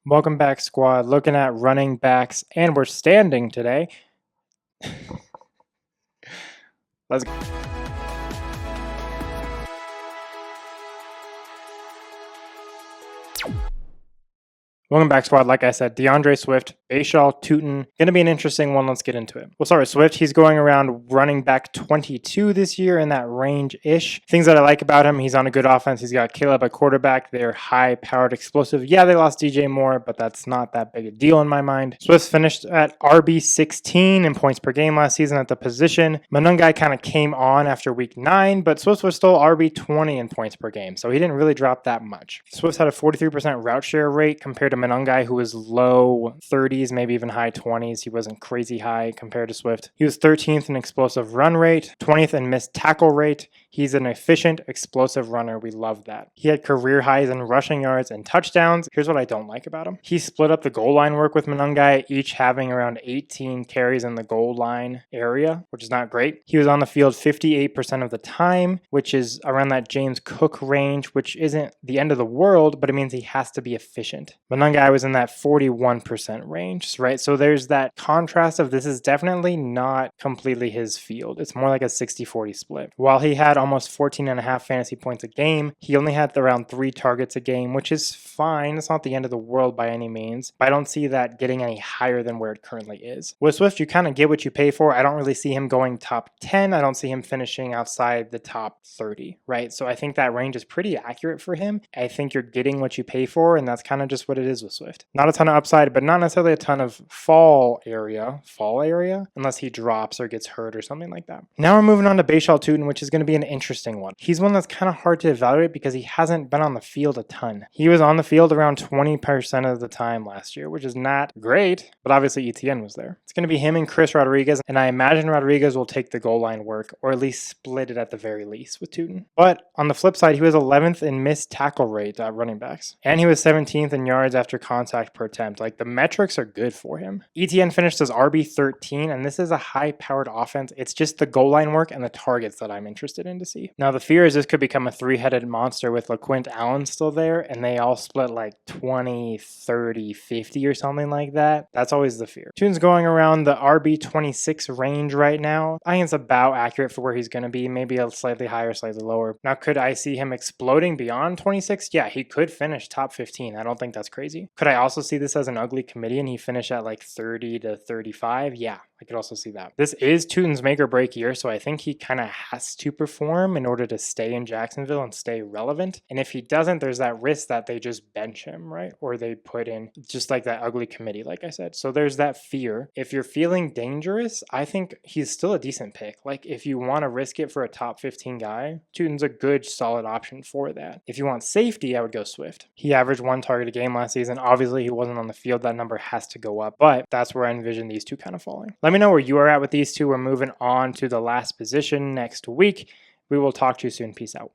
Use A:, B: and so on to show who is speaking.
A: Welcome back, squad. Looking at running backs, and we're standing today. Let's go. Welcome back, squad. Like I said, DeAndre Swift, Bhayshul, Tuten. Going to be an interesting one. Let's get into it. We'll start with Swift. He's going around running back 22 this year in that range-ish. Things that I like about him, he's on a good offense. He's got Caleb at quarterback. They're high-powered, explosive. Yeah, they lost DJ Moore, but that's not that big a deal in my mind. Swift finished at RB16 in points per game last season at the position. Manungai kind of came on after week 9, but Swift was still RB20 in points per game, so he didn't really drop that much. Swift had a 43% route share rate compared to Manungai, who was low 30s, maybe even high 20s. He wasn't crazy high compared to Swift. He was 13th in explosive run rate, 20th in missed tackle rate. He's an efficient, explosive runner. We love that. He had career highs in rushing yards and touchdowns. Here's what I don't like about him. He split up the goal line work with Manungai, each having around 18 carries in the goal line area, which is not great. He was on the field 58% of the time, which is around that James Cook range, which isn't the end of the world, but it means he has to be efficient. Manungai was in that 41% range, right? So there's that contrast of this is definitely not completely his field. It's more like a 60-40 split. While he had almost 14 and a half fantasy points a game, he only had around 3 targets a game, which is fine. It's not the end of the world by any means, but I don't see that getting any higher than where it currently is. With Swift, you kind of get what you pay for. I don't really see him going top 10. I don't see him finishing outside the top 30, right? So I think that range is pretty accurate for him. I think you're getting what you pay for, and that's kind of just what it is with Swift. Not a ton of upside, but not necessarily a ton of fall area, unless he drops or gets hurt or something like that. Now we're moving on to Bhayshul Tuten, which is going to be an interesting one. He's one that's kind of hard to evaluate because he hasn't been on the field a ton. He was on the field around 20% of the time last year, which is not great, but obviously ETN was there. It's going to be him and Chris Rodriguez, and I imagine Rodriguez will take the goal line work, or at least split it at the very least with Tuten. But on the flip side, he was 11th in missed tackle rate at running backs, and he was 17th in yards after contact per attempt. Like, the metrics are good for him. ETN finished as RB13, and this is a high-powered offense. It's just the goal line work and the targets that I'm interested in to see. Now, the fear is this could become a three-headed monster with LaQuint Allen still there, and they all split like 20, 30, 50 or something like that. That's always the fear. Tuten's going around the RB26 range right now. I think it's about accurate for where he's going to be, maybe a slightly higher, slightly lower. Now, could I see him exploding beyond 26? Yeah, he could finish top 15. I don't think that's crazy. Could I also see this as an ugly committee and he finish at like 30 to 35? Yeah, I could also see that. This is Tuten's make or break year, so I think he kind of has to perform in order to stay in Jacksonville and stay relevant. And if he doesn't, there's that risk that they just bench him, right? Or they put in just like that ugly committee, like I said. So there's that fear. If you're feeling dangerous, I think he's still a decent pick. Like, if you want to risk it for a top 15 guy, Tuten's a good, solid option for that. If you want safety, I would go Swift. He averaged 1 target a game last season. Obviously, he wasn't on the field. That number has to go up, but that's where I envision these two kind of falling. Let me know where you are at with these two. We're moving on to the last position next week. We will talk to you soon. Peace out.